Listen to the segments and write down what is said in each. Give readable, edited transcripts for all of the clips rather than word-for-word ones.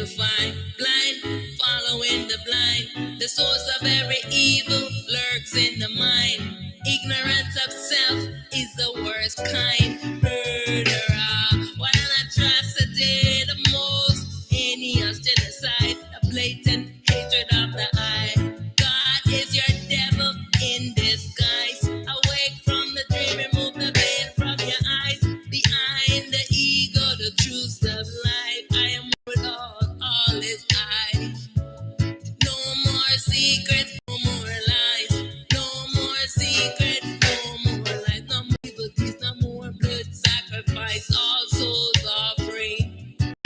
to find. Blind, following the blind. The source of every evil lurks in the mind. Ignorance of self is the worst kind. Murderer, while atrocity the most heinous genocide, a blatant hatred of the eye. God is your devil in disguise. Awake from the dream, remove the veil from your eyes. Behind the ego, the truth of life. I am with all is I. No more secrets, no more lies. No more secrets, no more lies. No more evil deeds, no more blood sacrifice. All souls are free.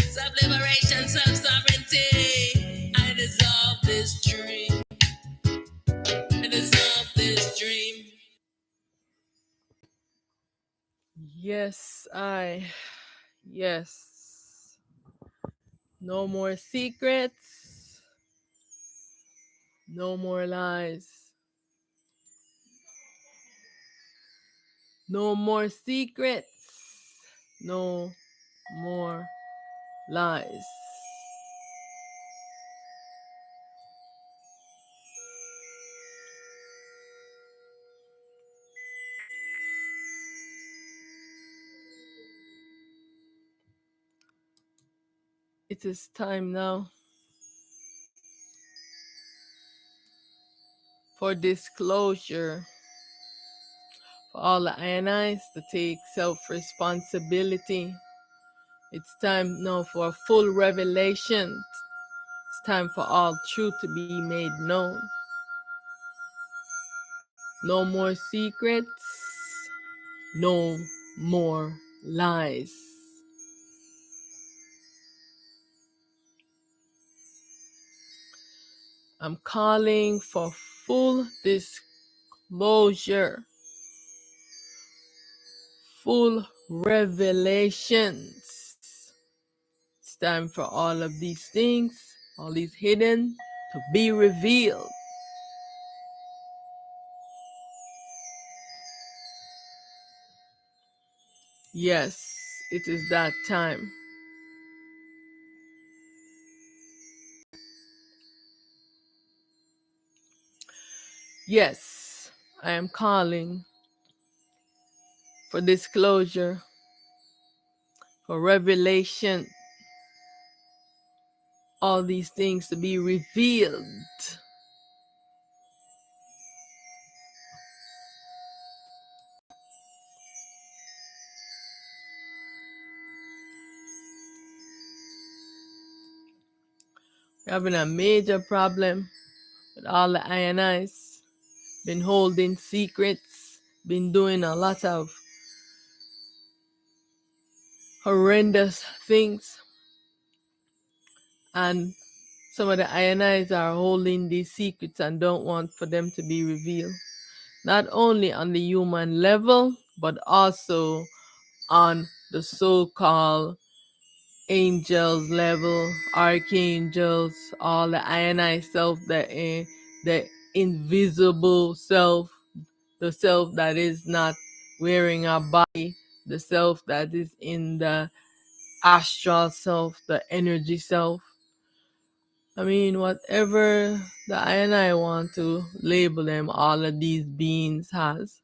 Self-liberation, self-sovereignty. I dissolve this dream. I dissolve this dream. Yes, yes. No more secrets. No more lies. No more secrets. No more lies. It is time now for disclosure, for all the ionized to take self-responsibility. It's time now for full revelation. It's time for all truth to be made known. No more secrets, no more lies. I'm calling for full disclosure, full revelations. It's time for all of these things, all these hidden, to be revealed. Yes, it is that time. Yes, I am calling for disclosure, for revelation, all these things to be revealed. We're having a major problem with all the INIs, been holding secrets, been doing a lot of horrendous things, and some of the INIs are holding these secrets and don't want for them to be revealed. Not only on the human level, but also on the so-called angels level, archangels, all the ionized self, the invisible self, the self that is not wearing a body, the self that is in the astral self, the energy self. I mean, whatever the I want to label them, all of these beings has.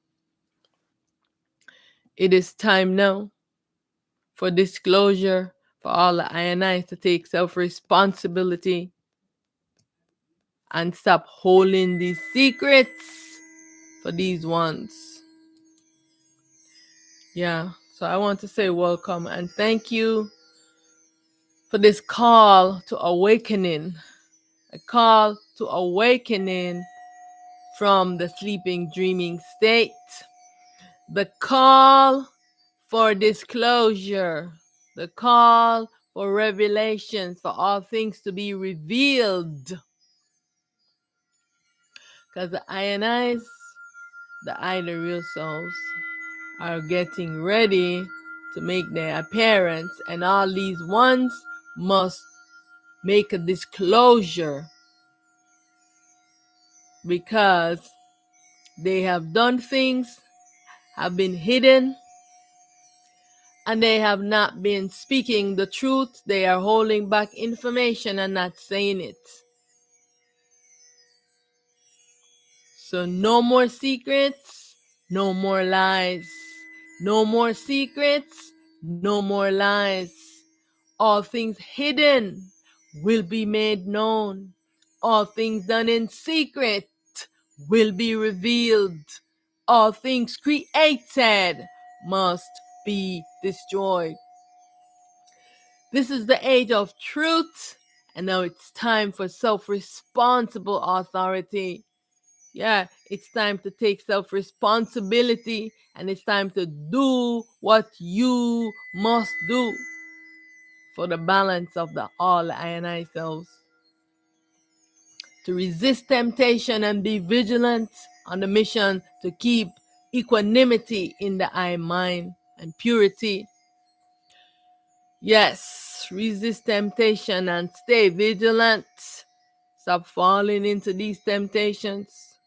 It is time now for disclosure, for all the INIs to take self-responsibility and stop holding these secrets for these ones. Yeah, so I want to say welcome and thank you for this call to awakening, a call to awakening from the sleeping, dreaming state, the call for disclosure, the call for revelations, for all things to be revealed. Because the INIs, the real souls, are getting ready to make their appearance, and all these ones must make a disclosure because they have done things, have been hidden, and they have not been speaking the truth. They are holding back information and not saying it. So no more secrets, no more lies. No more secrets, no more lies. All things hidden will be made known. All things done in secret will be revealed. All things created must be destroyed. This is the age of truth, and now it's time for self-responsible authority. Yeah, it's time to take self-responsibility, and it's time to do what you must do for the balance of the all I and I selves. To resist temptation and be vigilant on the mission to keep equanimity in the I mind and purity. Yes, resist temptation and stay vigilant. Stop falling into these temptations.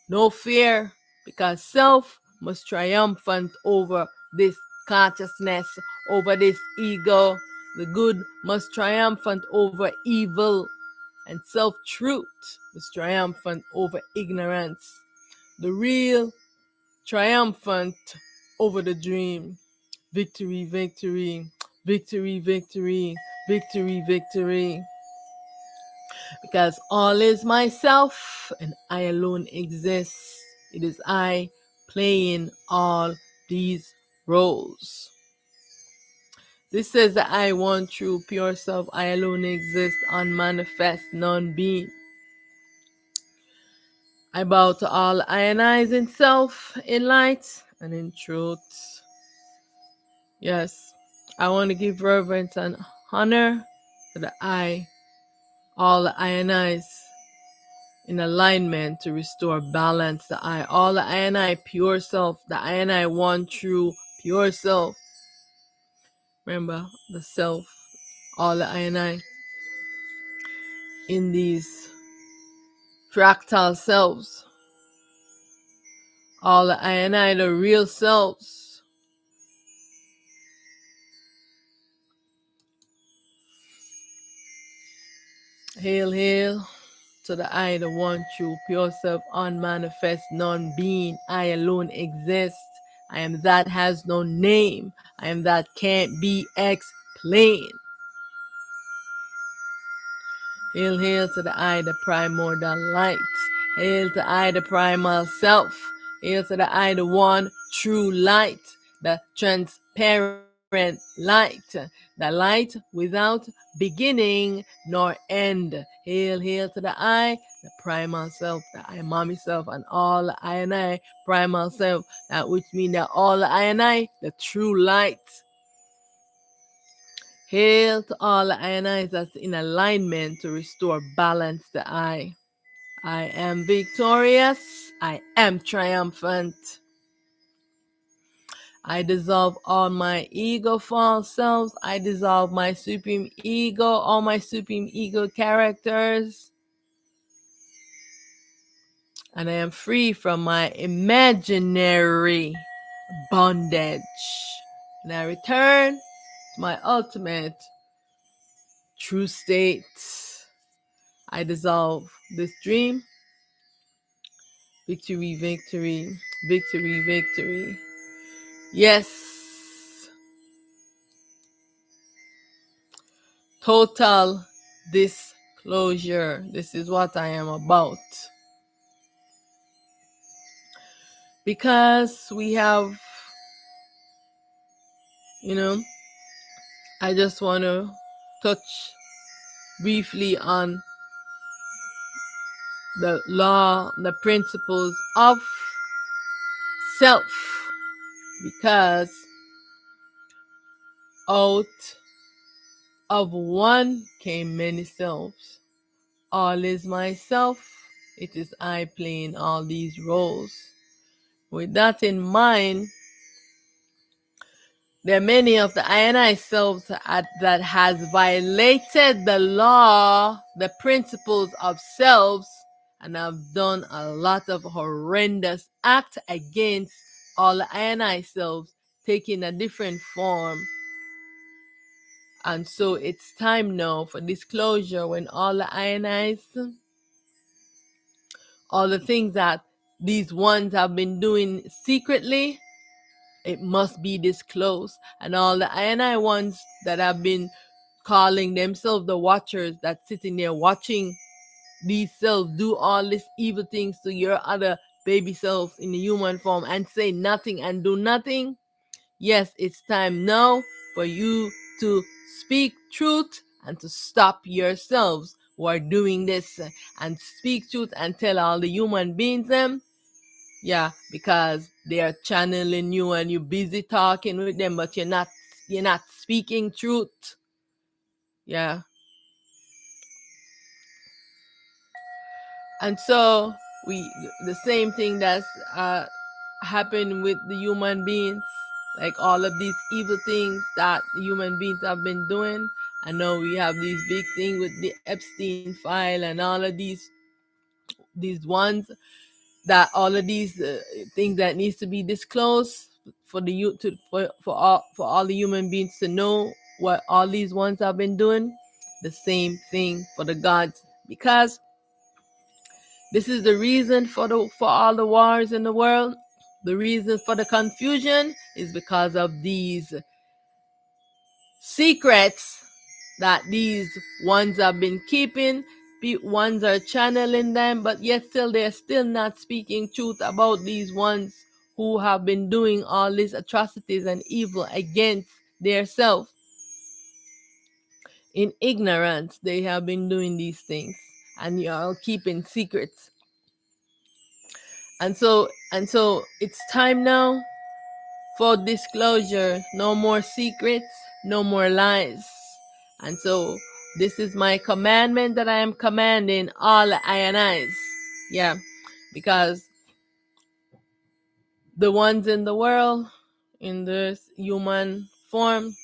No fear, because self must triumphant over this consciousness, over this ego. The good must triumphant over evil, and self-truth must triumphant over ignorance. The real triumphant over the dream. Victory, victory, victory, victory, victory, victory. Because all is myself and I alone exist. It is I playing all these roles. This says that I, one true pure self, I alone exist, unmanifest, non-being. I bow to all I and I's in self, in light, and in truth. Yes, I want to give reverence and honor to the I, all the I and I's in alignment to restore balance. The I, all the I and I pure self, the I and I one true pure self. Remember the self, all the I and I in these fractal selves, all the I and I, the real selves. Hail, hail to the I, the one true pure self, unmanifest, non-being. I alone exist. I am that has no name. I am that can't be explained. Hail, hail to the I, the primordial light. Hail to I, the primal self. Hail to the I, the one true light, the transparent light, the light without beginning nor end. Hail, hail to the I, the primal self, the I, mommy self, and all the I and I, primal self, that which means that all the I and I, the true light. Hail to all the I and I's that's in alignment to restore balance to I. I am victorious. I am triumphant. I dissolve all my ego false selves. I dissolve my supreme ego, all my supreme ego characters. And I am free from my imaginary bondage. And I return to my ultimate true state. I dissolve this dream. Victory, victory, victory, victory. Yes. Total disclosure. This is what I am about. Because we have, I just want to touch briefly on the law, the principles of self. Because out of one came many selves. All is myself. It is I playing all these roles. With that in mind, there are many of the I and I selves that has violated the law, the principles of selves, and have done a lot of horrendous acts against all the I and I selves taking a different form. And so it's time now for disclosure when all the ionized, all the things that these ones have been doing secretly, it must be disclosed. And all the ionized ones that have been calling themselves the watchers, that sitting there watching these selves do all these evil things to your other baby self in the human form and say nothing and do nothing. Yes, it's time now for you to speak truth and to stop yourselves who are doing this, and speak truth and tell all the human beings them. Yeah, because they are channeling you and you're busy talking with them, but you're not speaking truth. Yeah. And so we the same thing that's happened with the human beings, like all of these evil things that the human beings have been doing. I know we have these big things with the Epstein file and all of these ones, that all of these things that needs to be disclosed for the youth to for all the human beings to know what all these ones have been doing. The same thing for the gods, because this is the reason for all the wars in the world. The reason for the confusion is because of these secrets that these ones have been keeping. Ones are channeling them, but yet still they're still not speaking truth about these ones who have been doing all these atrocities and evil against their self. In ignorance, they have been doing these things, and you're all keeping secrets. And so it's time now for disclosure. No more secrets, no more lies. And so this is my commandment that I am commanding all ionized. Yeah, because the ones in the world, in this human form,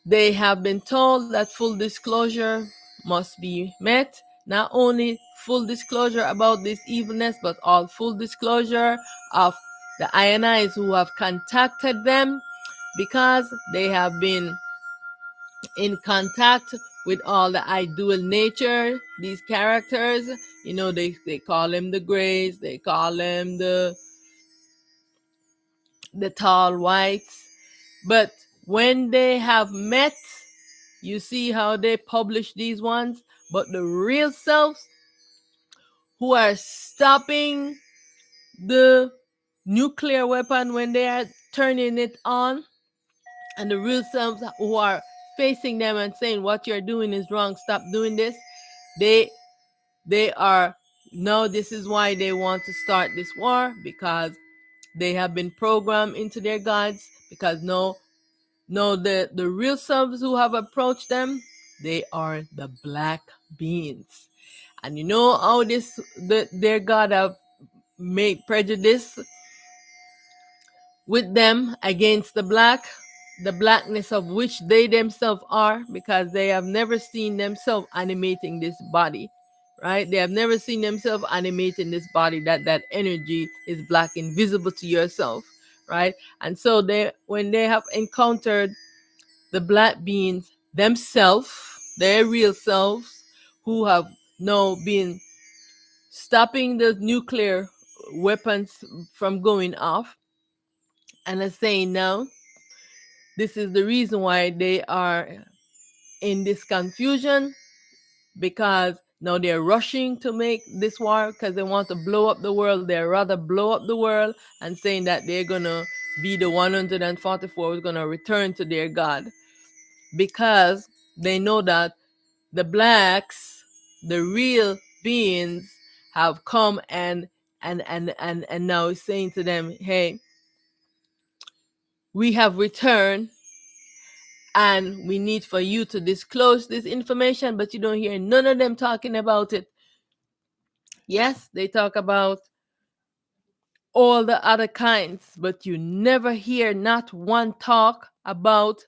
they have been told that full disclosure must be met. Not only full disclosure about this evilness, but all full disclosure of the ionized who have contacted them, because they have been in contact with all the ideal nature, these characters. They call them the Greys, they call them the tall whites. But when they have met, you see how they publish these ones, but the real selves who are stopping the nuclear weapon when they are turning it on, and the real selves who are facing them and saying what you're doing is wrong, stop doing this, they they are no, this is why they want to start this war, because they have been programmed into their gods. Because no, the real selves who have approached them, they are the black beings. And you know how their God have made prejudice with them against the blackness of which they themselves are, because they have never seen themselves animating this body, right? They have never seen themselves animating this body, that energy is black, invisible to yourself, right? And so when they have encountered the black beings themselves, their real selves, who have now been stopping the nuclear weapons from going off, and are saying now this is the reason why they are in this confusion, because now they're rushing to make this war because they want to blow up the world. They'd rather blow up the world, and saying that they're gonna be the 144 who's gonna return to their God, because they know that the blacks, the real beings, have come and now saying to them, hey, we have returned and we need for you to disclose this information. But you don't hear none of them talking about it. Yes, they talk about all the other kinds, but you never hear not one talk about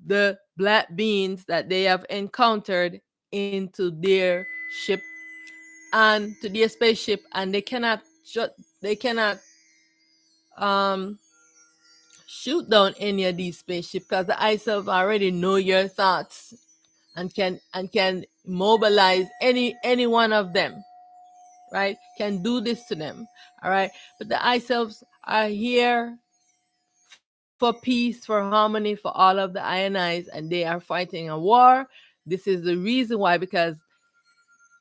the black beings that they have encountered into their ship and to their spaceship, and they cannot um shoot down any of these spaceships, because the I self already know your thoughts and can mobilize any one of them, right? Can do this to them. All right. But the I selves are here for peace, for harmony, for all of the ionize, and they are fighting a war. This is the reason why, because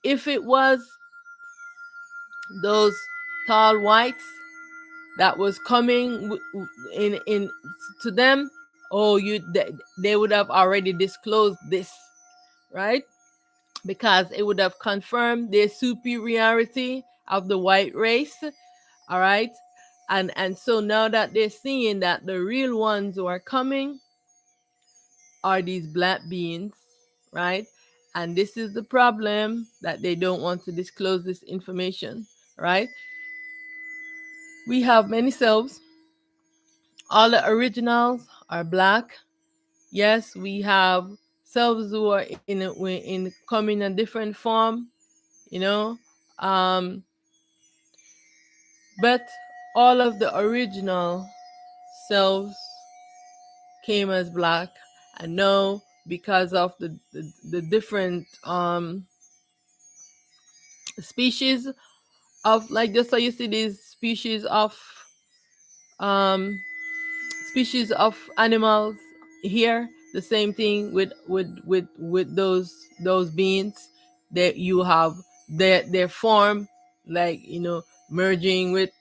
if it was those tall whites that was coming in to them, oh, they would have already disclosed this, right? Because it would have confirmed their superiority of the white race. All right. And so now that they're seeing that the real ones who are coming are these black beings, right? And this is the problem, that they don't want to disclose this information, right? We have many selves. All the originals are black. Yes, we have selves who are in come in a different form, you know. Um, but all of the original selves came as black, and now because of the different species of, like, just so you see these um species of animals here, the same thing with those beings, that you have their form, like, merging with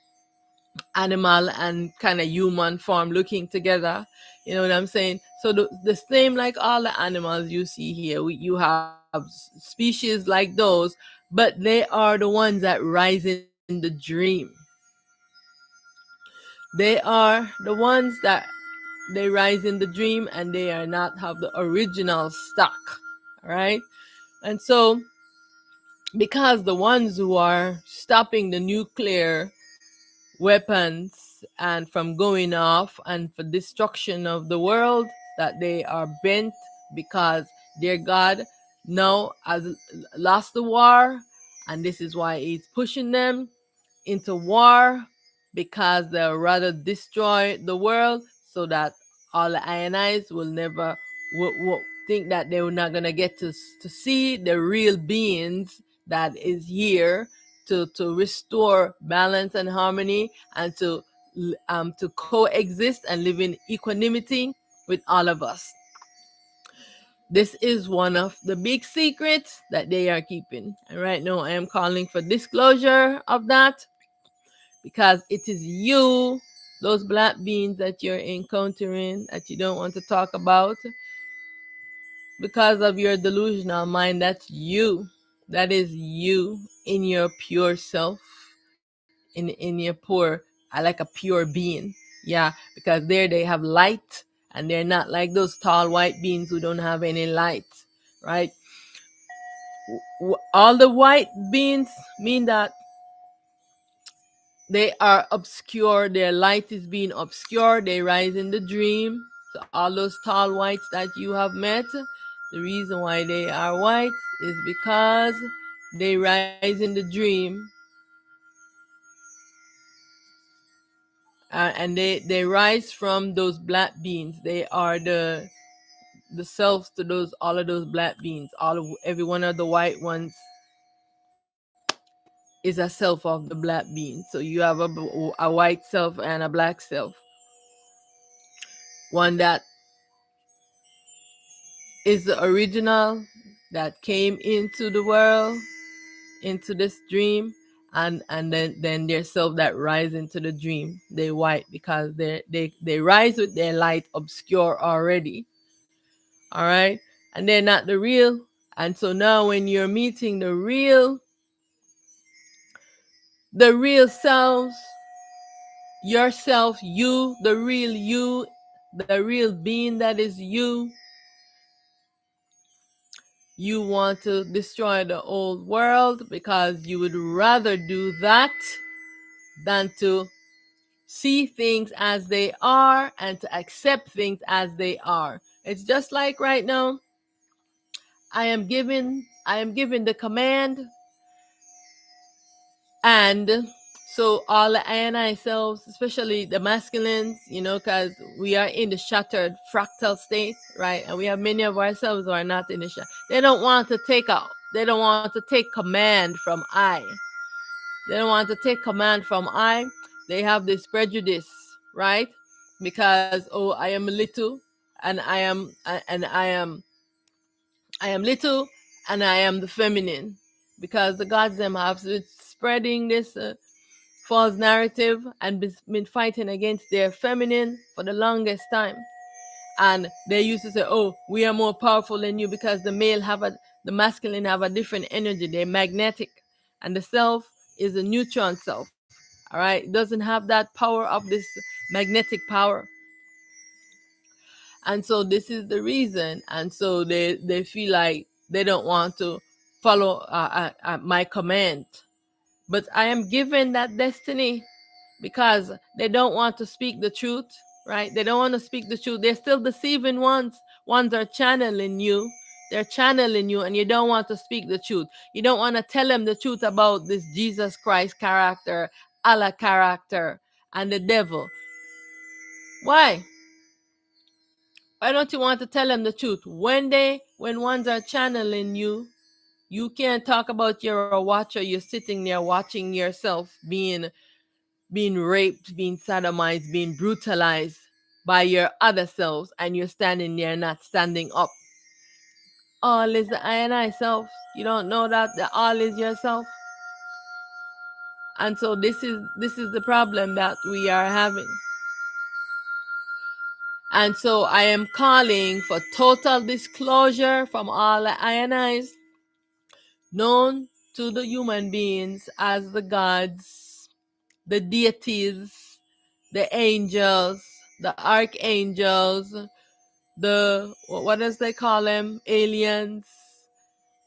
animal and kind of human form looking together. You know what I'm saying? So the same, like all the animals you see here, you have species like those, but they are the ones that rise in the dream. They are the ones that they rise in the dream, and they are not have the original stock. All right. And so, because the ones who are stopping the nuclear weapons and from going off and for destruction of the world, that they are bent, because their God now has lost the war, and this is why he's pushing them into war, because they'll rather destroy the world, so that all the ionites will never will think that they're not gonna get to see the real beings that is here to restore balance and harmony, and to coexist and live in equanimity with all of us. This is one of the big secrets that they are keeping, and right now I am calling for disclosure of that, because it is you, those black beings that you're encountering, that you don't want to talk about because of your delusional mind. That's you. That is you in your pure self, in your pure, like a pure being. Yeah, because there they have light, and they're not like those tall white beings who don't have any light, right? All the white beings mean that they are obscure, their light is being obscured, they rise in the dream. So all those tall whites that you have met, the reason why they are white is because they rise in the dream, and they rise from those black beings. They are the selves to those, all of those black beings. Every one of the white ones is a self of the black being. So you have a white self and a black self, one that is the original that came into the world, into this dream, and then their self that rise into the dream. They white because they rise with their light obscure already. All right. And they're not the real. And so now when you're meeting the real selves, yourself, you, the real being that is you, you want to destroy the old world, because you would rather do that than to see things as they are and to accept things as they are. It's just like right now, I am given the command, and So all the ionized selves, especially the masculines, because we are in the shattered fractal state, right? And we have many of ourselves who are not in the They don't want to take out. They don't want to take command from I. They don't want to take command from I. They have this prejudice, right? Because I am little, and I am little, and I am the feminine, because the gods them have been spreading this false narrative and been fighting against their feminine for the longest time. And they used to say, "Oh, we are more powerful than you," because the masculine have a different energy. They're magnetic, and the self is a neutron self. All right, it doesn't have that power of this magnetic power, and so this is the reason. And so they feel like they don't want to follow my command, but I am given that destiny because they don't want to speak the truth, right? They don't want to speak the truth. They're still deceiving ones. Ones are channeling you. They're channeling you, and you don't want to speak the truth. You don't want to tell them the truth about this Jesus Christ character, Allah character, and the devil. Why? Why don't you want to tell them the truth? When ones are channeling you, you can't talk about you're a watcher. You're sitting there watching yourself being raped, being sodomized, being brutalized by your other selves, and you're standing there not standing up. All is the I and I self. You don't know that the all is yourself. And so this is the problem that we are having. And so I am calling for total disclosure from all the I and I's known to the human beings as the gods, the deities, the angels, the archangels, the what does they call them? Aliens.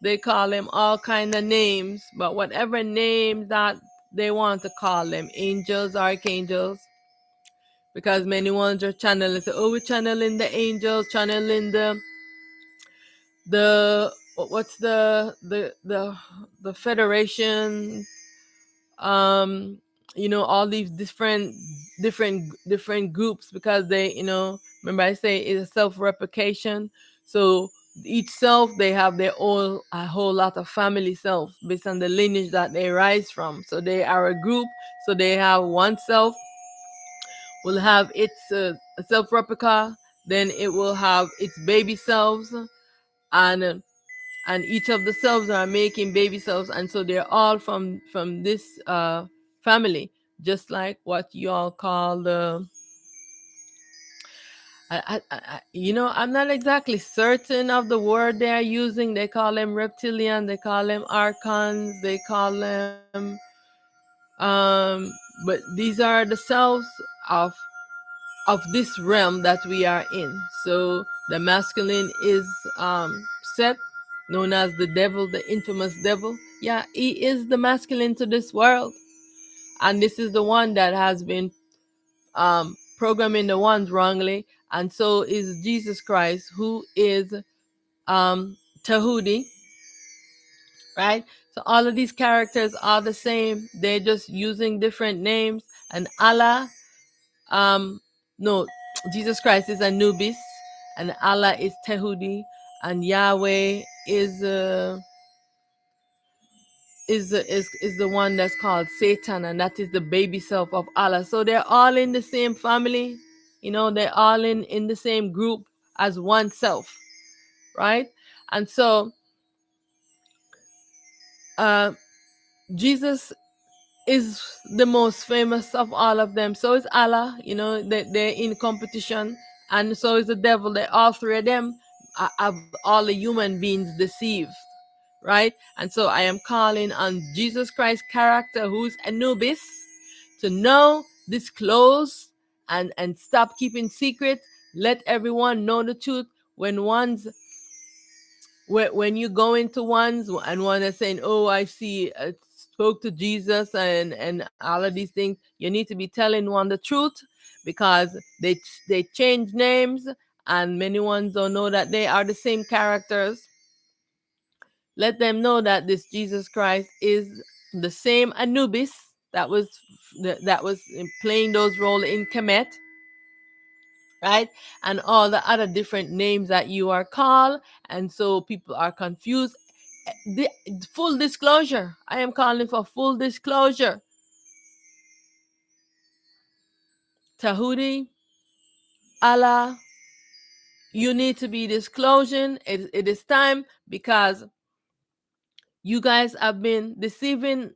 They call them all kind of names, but whatever name that they want to call them, angels, archangels, because many ones are channeling. So, we're channeling the angels, channeling the what's the Federation, um all these different groups, because they remember I say it's a self-replication. So each self, they have their own a whole lot of family self based on the lineage that they rise from. So they are a group. So they have one self will have its self-replica, then it will have its baby selves, and and each of the selves are making baby selves, and so they're all from this family, just like what you all call the I'm not exactly certain of the word they're using. They call them reptilian, they call them archons, they call them but these are the selves of this realm that we are in. So the masculine is Set, known as the devil, the infamous devil. Yeah, he is the masculine to this world. And this is the one that has been programming the ones wrongly. And so is Jesus Christ, who is Tahuti, right? So all of these characters are the same. They're just using different names. And Allah, um, no, Jesus Christ is Anubis, and Allah is Tahuti, and Yahweh is the one that's called Satan, and that is the baby self of Allah. So they're all in the same family, they're all in the same group as one self, right? And so uh, Jesus is the most famous of all of them. So is Allah, they're in competition, and so is the devil. They all three of them have all the human beings deceived, right? And so I am calling on Jesus Christ's character, who's Anubis, to know, disclose, and stop keeping secret. Let everyone know the truth. When you go into ones and one is saying, "Oh, I see, spoke to Jesus," and all of these things, you need to be telling one the truth, because they change names, and many ones don't know that they are the same characters. Let them know that this Jesus Christ is the same Anubis that was playing those roles in Kemet, right? And all the other different names that you are called, and so people are confused. The full disclosure, I am calling for full disclosure. Tahuti, Allah, you need to be disclosing. It is time, because you guys have been deceiving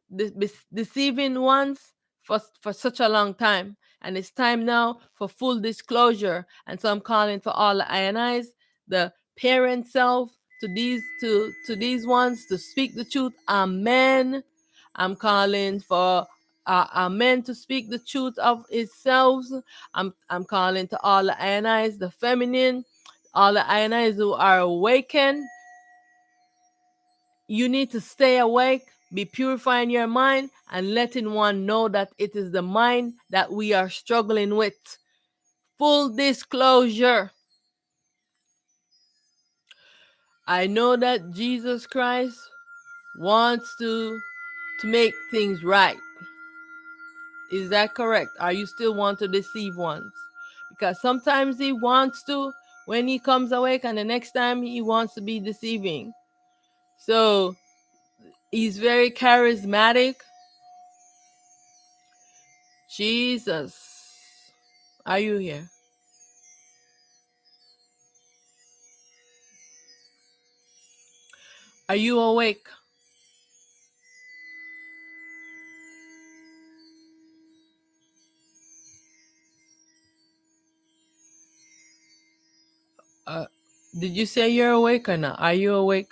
ones for such a long time, and it's time now for full disclosure. And so I'm calling for all the INIs, the parent self, to these ones to speak the truth. Amen. I'm calling for amen to speak the truth of itself. I'm calling to all the INIs, the feminine, all the INIs who are awakened. You need to stay awake, be purifying your mind, and letting one know that it is the mind that we are struggling with. Full disclosure. I know that Jesus Christ wants to make things right. Is that correct? Are you still want to deceive ones? Because sometimes he wants to when he comes awake, and the next time he wants to be deceiving. So he's very charismatic. Jesus, are you here? Are you awake? Uh, did you say you're awake or not? Are you awake?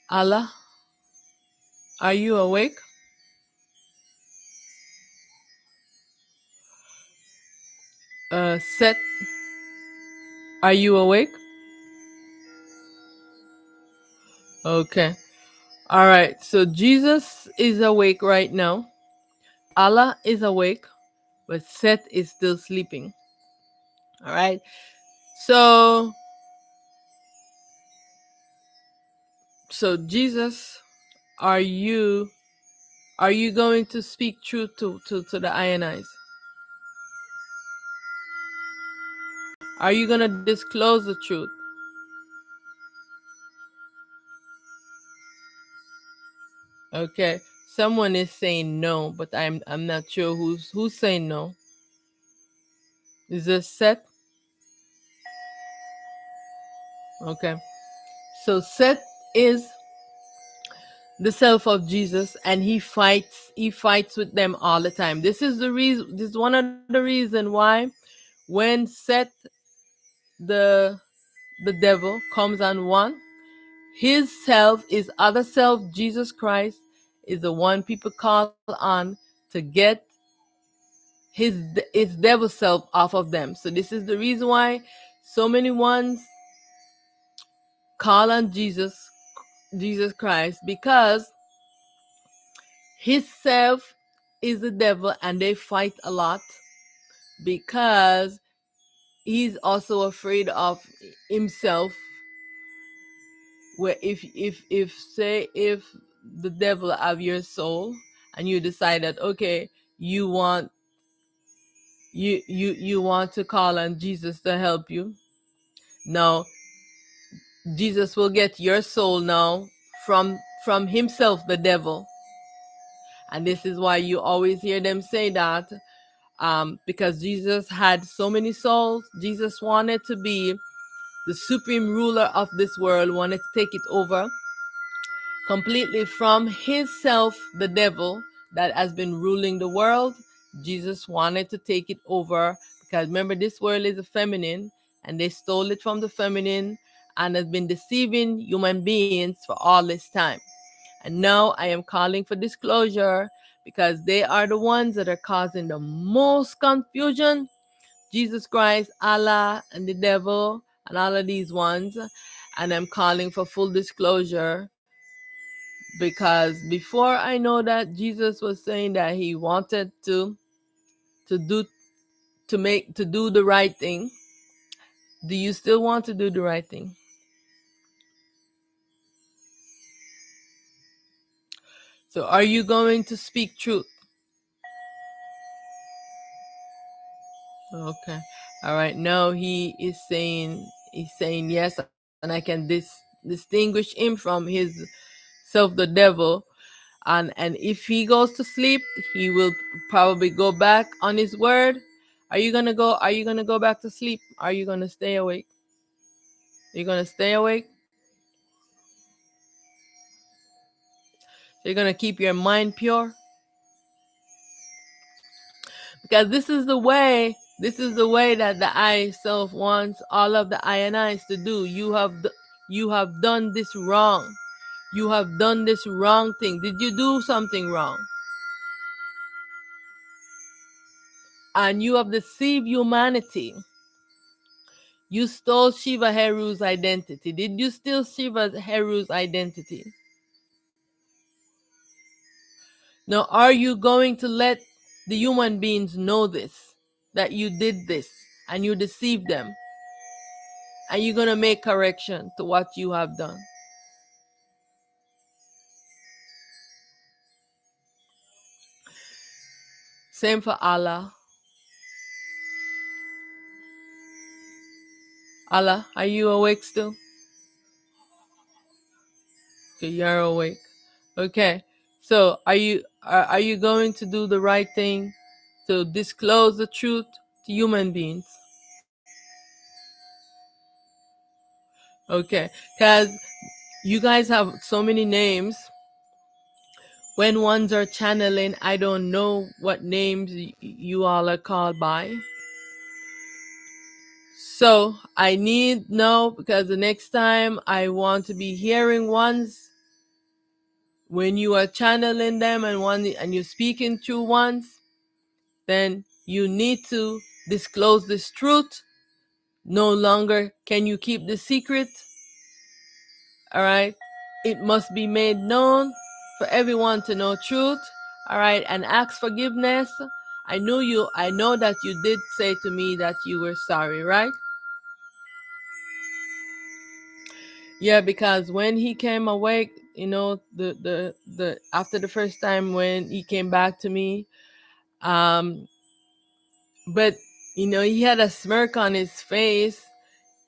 Allah, are you awake? Set, are you awake? Okay. All right. So Jesus is awake right now. Allah is awake, but Seth is still sleeping. All right. So, Jesus, are you going to speak truth to the INIs? Are you gonna disclose the truth? Okay. Someone is saying no, but I'm not sure who's saying no. Is this Seth? Okay. So Seth is the self of Jesus, and he fights with them all the time. This is the reason, this is one of the reason why when Seth, the the devil, comes on one, his self, his other self, Jesus Christ, is the one people call on to get his devil self off of them. So this is the reason why so many ones call on Jesus Christ, because his self is the devil, and they fight a lot because he's also afraid of himself. Where if the devil have your soul, and you decide that, okay, you want you want to call on Jesus to help you. Now Jesus will get your soul now from himself, the devil. And this is why you always hear them say that, because Jesus had so many souls. Jesus wanted to be the supreme ruler of this world, wanted to take it over completely from his self, the devil, that has been ruling the world. Jesus wanted to take it over, because remember, this world is a feminine, and they stole it from the feminine and has been deceiving human beings for all this time. And now I am calling for disclosure, because they are the ones that are causing the most confusion. Jesus Christ, Allah, and the devil, and all of these ones. And I'm calling for full disclosure, because before I know that Jesus was saying that he wanted to do to do the right thing? Do you still want to do the right thing? So are you going to speak truth? Okay. All right. No, he's saying yes, and I can distinguish him from his self, the devil. And if he goes to sleep, he will probably go back on his word. Are you gonna go back to sleep? Are you gonna stay awake? You're gonna stay awake? You're gonna keep your mind pure? Because this is the way that the I self wants all of the I and I's to do. You have done this wrong. You have done this wrong thing. Did you do something wrong? And you have deceived humanity. You stole Shiva Heru's identity. Did you steal Shiva Heru's identity? Now, are you going to let the human beings know this? That you did this and you deceived them? And you're going to make correction to what you have done? Same for Allah. Allah, are you awake still? Okay, you're awake. Okay. So are you going to do the right thing to disclose the truth to human beings? Okay. Because you guys have so many names. When ones are channeling, I don't know what names you all are called by. So I need know, because the next time I want to be hearing ones when you are channeling them and you're speaking through ones, then you need to disclose this truth. No longer can you keep the secret. All right. It must be made known for everyone to know truth. All right. And ask forgiveness. I know that you did say to me that you were sorry, right? Yeah, because when he came awake, the after the first time when he came back to me, um, but he had a smirk on his face,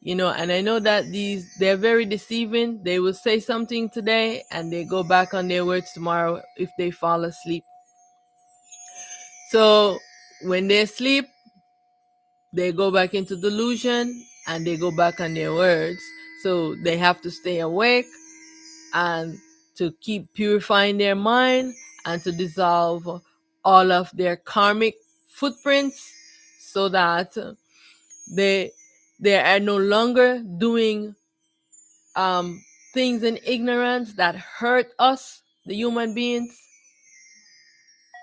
and I know that they're very deceiving. They will say something today and they go back on their words tomorrow if they fall asleep. So when they sleep, they go back into delusion and they go back on their words. So they have to stay awake and to keep purifying their mind and to dissolve all of their karmic footprints, so that they are no longer doing things in ignorance that hurt us, the human beings,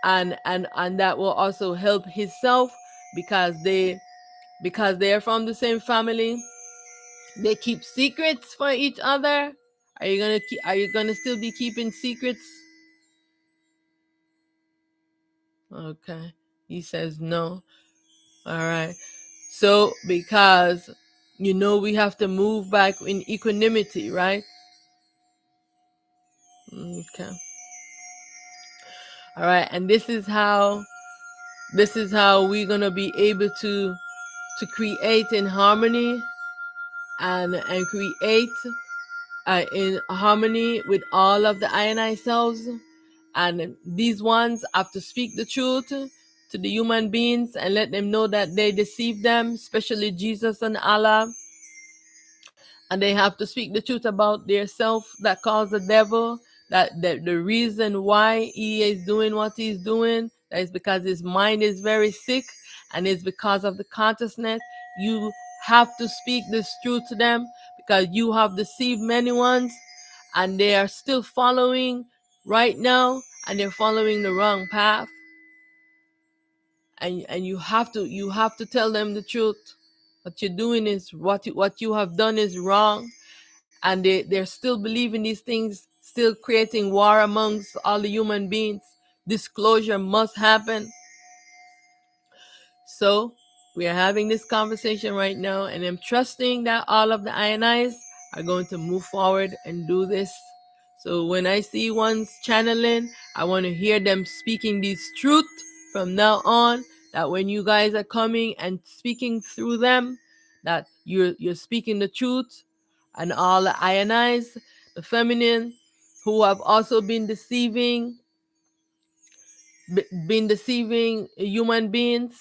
and that will also help himself, because they are from the same family. They keep secrets for each other. Are you gonna still be keeping secrets? Okay. He says no. All right. So because we have to move back in equanimity, right? Okay. All right. And this is how we're gonna be able to create in harmony and create in harmony with all of the I and I selves. And these ones have to speak the truth to the human beings and let them know that they deceive them, especially Jesus and Allah. And they have to speak the truth about their self that caused the devil, that the reason why he is doing what he's doing, that is because his mind is very sick, and it's because of the consciousness. You have to speak this truth to them, because you have deceived many ones and they are still following right now, and they're following the wrong path. And you have to tell them the truth. What you're doing is what you have done is wrong, and they're still believing these things, still creating war amongst all the human beings. Disclosure must happen. So We are having this conversation right now, and I'm trusting that all of the INIs are going to move forward and do this. So when I see one's channeling, I want to hear them speaking these truth from now on. That when you guys are coming and speaking through them, that you're speaking the truth, and all the INIs, the feminine, who have also been deceiving human beings,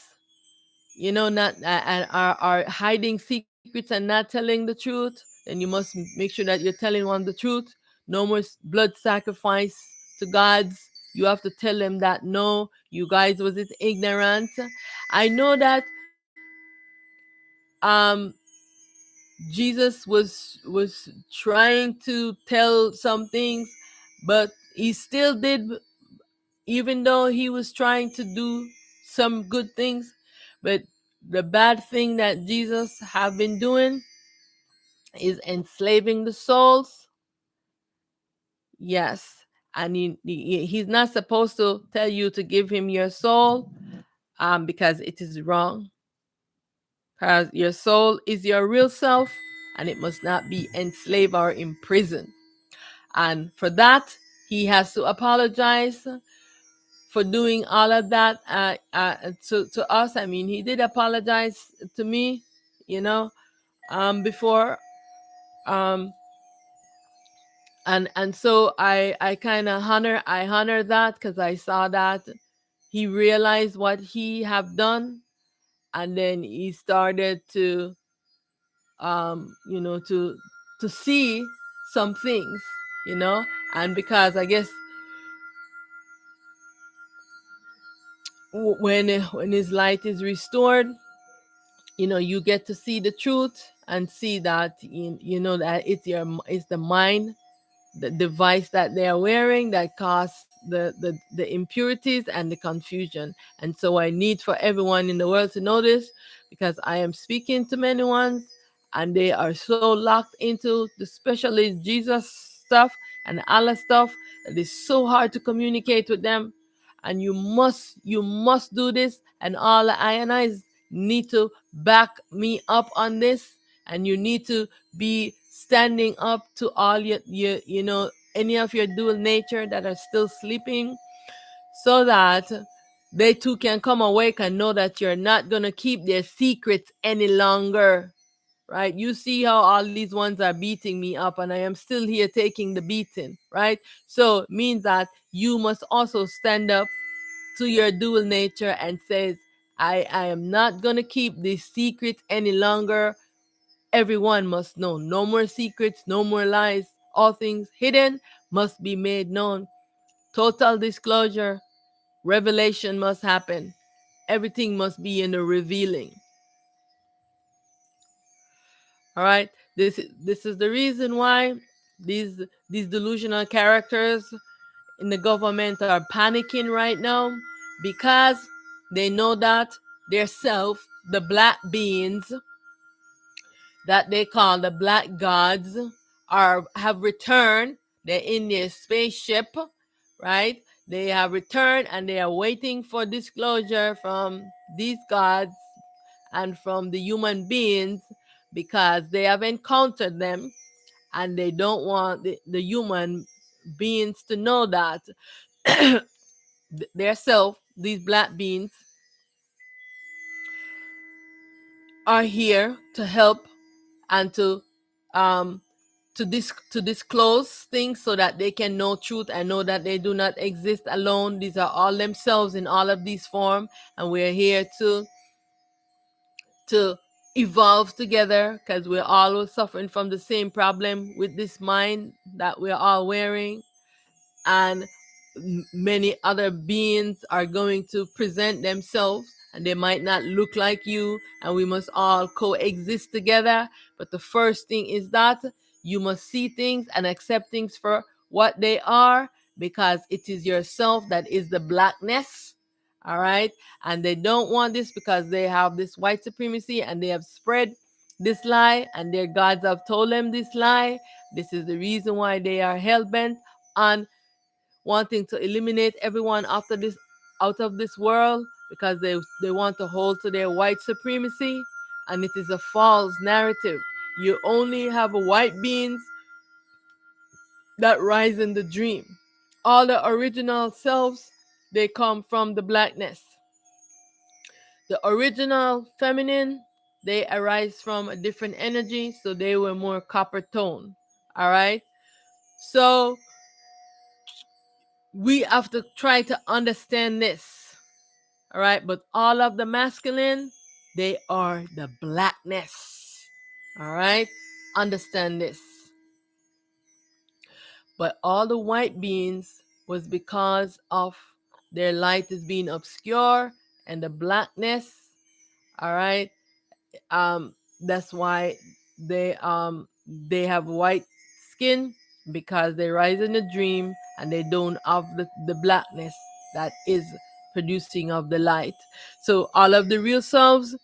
not and are hiding secrets and not telling the truth, then you must make sure that you're telling one the truth. No more blood sacrifice to gods. You have to tell them that no, you guys was it ignorant. I know that um Jesus was trying to tell some things, but he still did, even though he was trying to do some good things. But the bad thing that Jesus have been doing is enslaving the souls. Yes. And he's not supposed to tell you to give him your soul, because it is wrong. Because your soul is your real self, and it must not be enslaved or imprisoned. And for that, he has to apologize for doing all of that to us. I mean, he did apologize to me, before, um, and so I kind of honor that, because I saw that he realized what he have done, and then he started to to see some things, you know, and because I guess when his light is restored, you get to see the truth and see that that it's the mind, the device that they are wearing, that cause the impurities and the confusion. And so I need for everyone in the world to know this, because I am speaking to many ones, and they are so locked into the specialist Jesus stuff and Allah stuff that it's so hard to communicate with them. And you must do this, and all the INIs need to back me up on this, and you need to be standing up to all your any of your dual nature that are still sleeping, so that they too can come awake and know that you're not gonna keep their secrets any longer. Right? You see how all these ones are beating me up, and I am still here taking the beating, right? So it means that you must also stand up to your dual nature and says, I am not gonna keep this secret any longer. Everyone must know. No more secrets, no more lies. All things hidden must be made known. Total disclosure, revelation must happen. Everything must be in the revealing. All right. This is the reason why these delusional characters in the government are panicking right now, because they know that their self, the black beings that they call the black gods, have returned. They're in their spaceship, right? They have returned, and they are waiting for disclosure from these gods and from the human beings, because they have encountered them, and they don't want the human beings to know that their self, these black beings, are here to help and um to disclose things, so that they can know truth and know that they do not exist alone. These are all themselves in all of these form, and we're here to evolve together, because we're all suffering from the same problem with this mind that we're all wearing. And many other beings are going to present themselves, and they might not look like you, and we must all coexist together. But the first thing is that you must see things and accept things for what they are, because it is yourself that is the blackness. All right. And they don't want this, because they have this white supremacy, and they have spread this lie, and their gods have told them this lie. This is the reason why they are hell-bent on wanting to eliminate everyone out of this world, because they want to hold to their white supremacy, and it is a false narrative. You only have white beings that rise in the dream. All the original selves, they come from the blackness. The original feminine, they arise from a different energy, so they were more copper tone. All right. So we have to try to understand this. All right. But all of the masculine, they are the blackness. All right. Understand this. But all the white beings was because of their light is being obscure and the blackness. All right. That's why they have white skin, because they rise in a dream and they don't have the blackness that is producing of the light. So all of the real selves,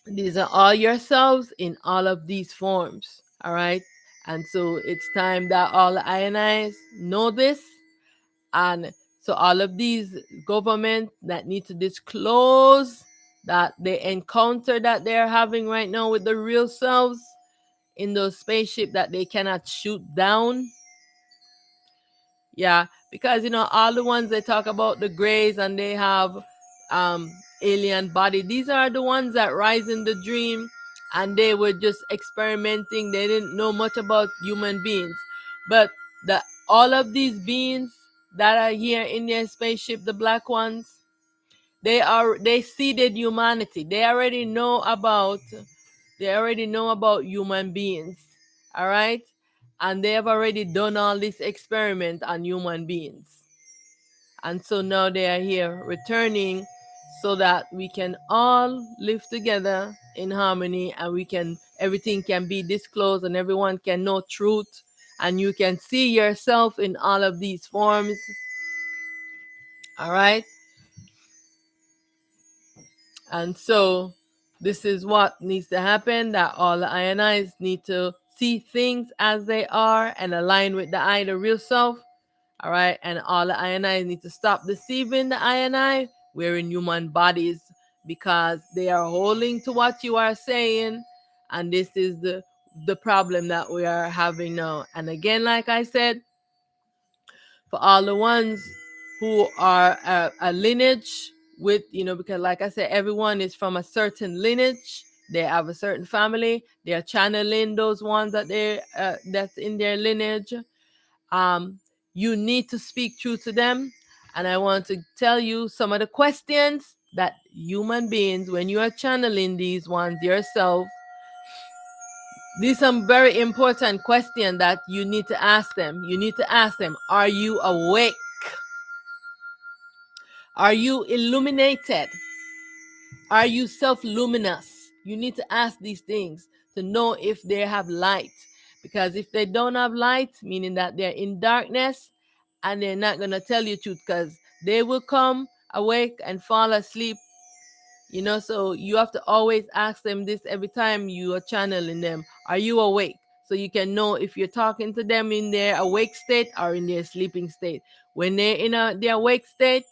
these are all yourselves in all of these forms. All right. And so it's time that all the INIs know this. And so all of these governments that need to disclose that they encounter that they're having right now with the real selves in those spaceship that they cannot shoot down. Yeah, because all the ones they talk about, the grays, and they have um alien body, these are the ones that rise in the dream, and they were just experimenting. They didn't know much about human beings, but the all of these beings that are here in their spaceship, the black ones, they seeded humanity. They already know about human beings. All right. And they have already done all this experiment on human beings. And so now they are here returning so that we can all live together in harmony, and everything can be disclosed and everyone can know truth, and you can see yourself in all of these forms. All right. And so this is what needs to happen, that all the INIs need to see things as they are and align with the real self. All right. And all the INIs need to stop deceiving the INI wearing human bodies, because they are holding to what you are saying. And this is the problem that we are having now. And again, like I said, for all the ones who are a lineage with, because like I said, everyone is from a certain lineage. They have a certain family. They are channeling those ones that's in their lineage. You need to speak truth to them. And I want to tell you some of the questions that human beings, when you are channeling these ones yourself, these are some very important questions that you need to ask them. You need to ask them, are you awake? Are you illuminated? Are you self-luminous? You need to ask these things to know if they have light. Because if they don't have light, meaning that they're in darkness, and they're not going to tell you truth, because they will come awake and fall asleep. So you have to always ask them this every time you are channeling them. Are you awake? So you can know if you're talking to them in their awake state or in their sleeping state. When they're in their awake state,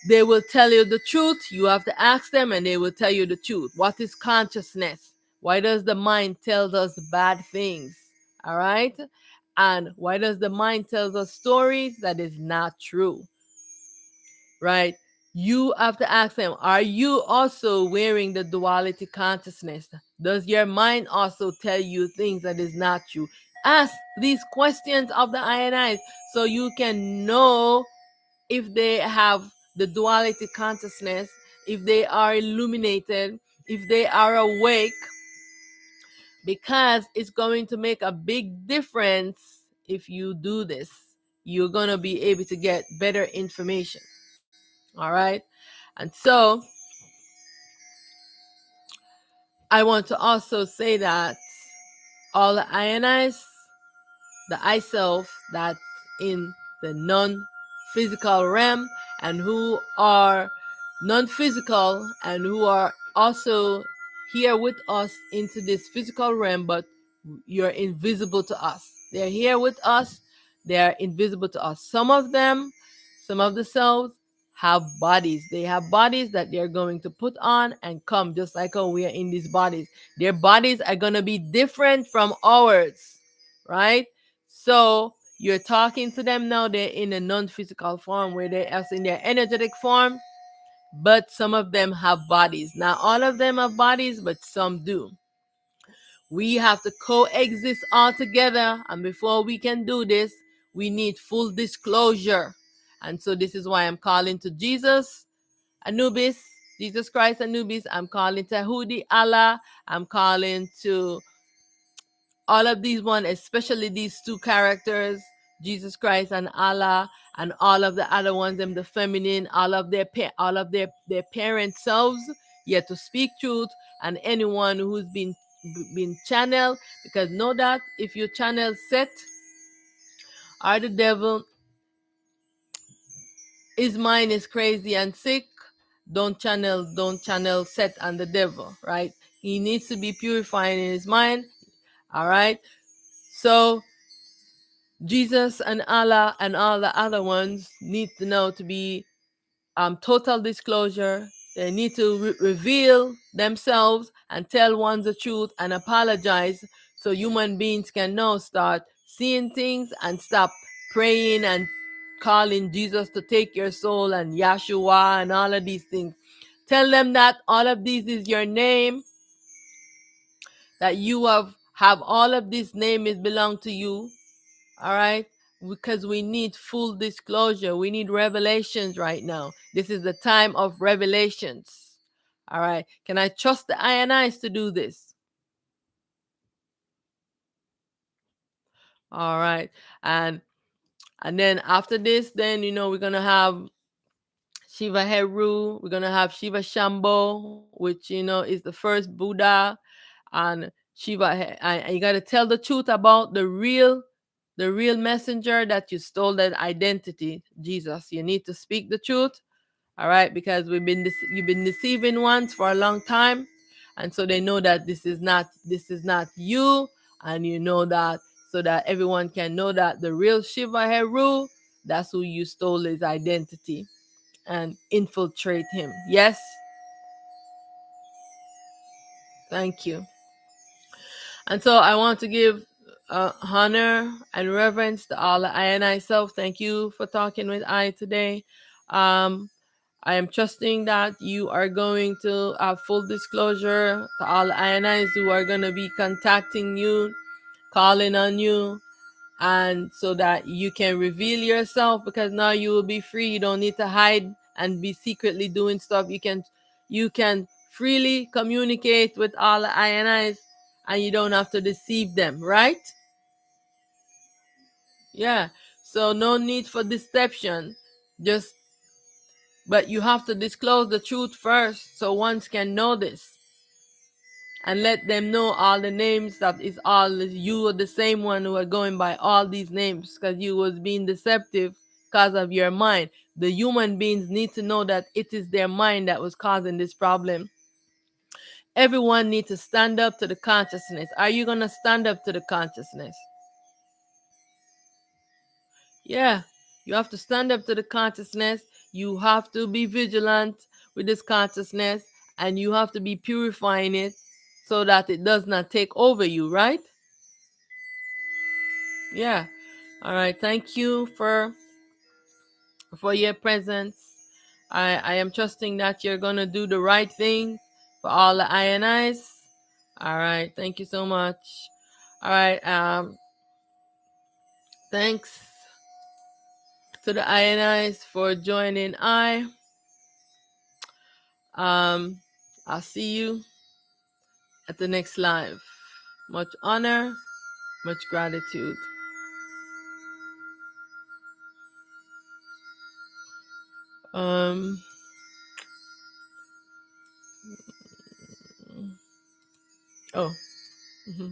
they will tell you the truth. You have to ask them and they will tell you the truth. What is consciousness? Why does the mind tell us bad things? All right? And why does the mind tell us stories that is not true? Right? You have to ask them, are you also wearing the duality consciousness? Does your mind also tell you things that is not true? Ask these questions of the INIs so you can know if they have the duality consciousness, if they are illuminated, if they are awake, because it's going to make a big difference. If you do this, you're going to be able to get better information. All right. And so I want to also say that all the INIs, the I self that's in the non-physical realm, and who are non-physical and who are also here with us into this physical realm, but you're invisible to us. They're here with us. They're invisible to us. Some of them, some of the selves have bodies. They have bodies that they're going to put on and come, just like how we are in these bodies. Their bodies are going to be different from ours, right? So you're talking to them now, they're in a non-physical form where they're in their energetic form, but some of them have bodies. Not all of them have bodies, but some do. We have to coexist all together, and before we can do this, we need full disclosure. And so this is why I'm calling to Jesus, Anubis, Jesus Christ, Anubis. I'm calling to Hudi, Allah. I'm calling to all of these one, especially these two characters, Jesus Christ and Allah, and all of the other ones, them the feminine, all of their parent selves, yet to speak truth, and anyone who's been channeled, because know that if you channel Set or the devil, his mind is crazy and sick. Don't channel Set and the devil, right? He needs to be purifying in his mind. All right. So Jesus and Allah and all the other ones need to know to be total disclosure. They need to reveal themselves and tell one the truth and apologize, so human beings can now start seeing things and stop praying and calling Jesus to take your soul and Yahshua and all of these things. Tell them that all of these is your name, that you have all of this name is belong to you. All right, because we need full disclosure. We need revelations right now. This is the time of revelations. All right, can I trust the INIs to do this? All right, and then after this, then we're gonna have Shiva Heru. We're gonna have Shiva Shambho, which is the first Buddha, and and you gotta tell the truth about the real messenger that you stole that identity, Jesus. You need to speak the truth, all right? Because you've been deceiving ones for a long time, and so they know that this is not you, and you know that, so that everyone can know that the real Shiva Heru, that's who you stole his identity and infiltrate him. Yes, thank you. And so I want to give honor and reverence to all the I and I self. Thank you for talking with I today. I am trusting that you are going to have full disclosure to all the I and I's who are going to be contacting you, calling on you, and so that you can reveal yourself, because now you will be free. You don't need to hide and be secretly doing stuff. You can freely communicate with all the I and I's, and you don't have to deceive them, right? Yeah. So no need for deception. But you have to disclose the truth first, so ones can know this, and let them know all the names, that is all you are the same one who are going by all these names, because you was being deceptive because of your mind. The human beings need to know that it is their mind that was causing this problem. Everyone needs to stand up to the consciousness. Are you going to stand up to the consciousness? Yeah, you have to stand up to the consciousness. You have to be vigilant with this consciousness, and you have to be purifying it so that it does not take over you, right? Yeah. All right. Thank you for your presence. I am trusting that you're gonna do the right thing for all the INIs. All right. Thank you so much. All right. Thanks to the INIs for joining. I'll see you at the next live. Much honor, much gratitude. Um. Oh. Mm-hmm.